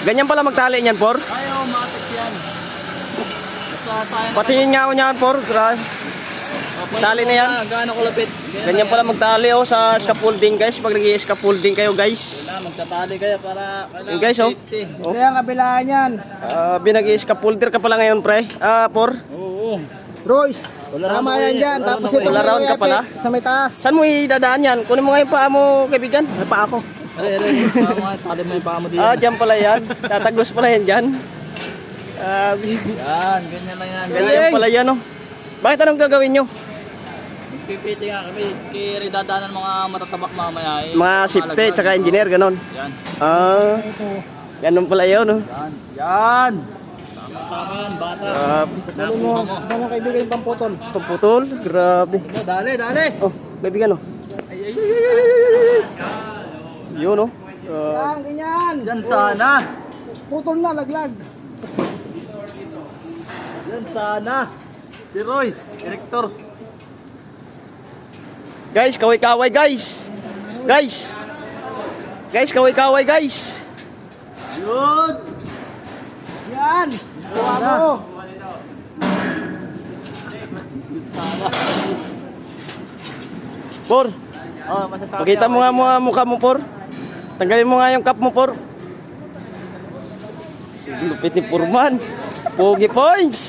Ganyan pala magtali niyan, por. Ayaw, matik yan. Patingin nga ako niyan, por. Tali na yan. Gaano kulapit? Ganyan pala magtali oh sa scaffolding, guys. Pag nag-i-scaffolding kayo, guys. Magtatali kayo para Yung guys, oh. Kaya ang kabilaan yan. Binag-i-scaffolder ka pala ngayon, pre. Por. Oo. Royce, tama yan dyan. Tapos ito Wala round ka pala? sa may taas. Saan mo idadaan yan? Kunin mo nga yung paa mo, kaibigan. May paa ako. Tali mo yung paa mo dito. Dyan pala yan. Tatagos pala yan dyan. Yan, ganyan lang yan. Ganyan pala yan, oh. Bakit anong gagawin nyo? Pipiti nga kami. Kaya dadaanan mga matatabak mamaya. Mga safety, tsaka engineer, ganon. Yan. Ganon pala yun, oh. Yan. Tama yan, bata. Dali mo, mga kaibigan yung pamputol. Puputol, grabe. Dali, dali. Oh, kaibigan, oh. Yun, oh. Yan, ganyan. Yan sana. Putol na, laglag. Yan sana. Si Royce, directors. Guys, kaway-kaway, guys. Guys. Guys, kaway-kaway, guys. Yun. Yan. Gawa mo. Por, Oh, masasabi pakita mo nga mukha mo, Por. Tanggalin mo nga yung cap mo, Por. Lupit ni Purman. Pogi points.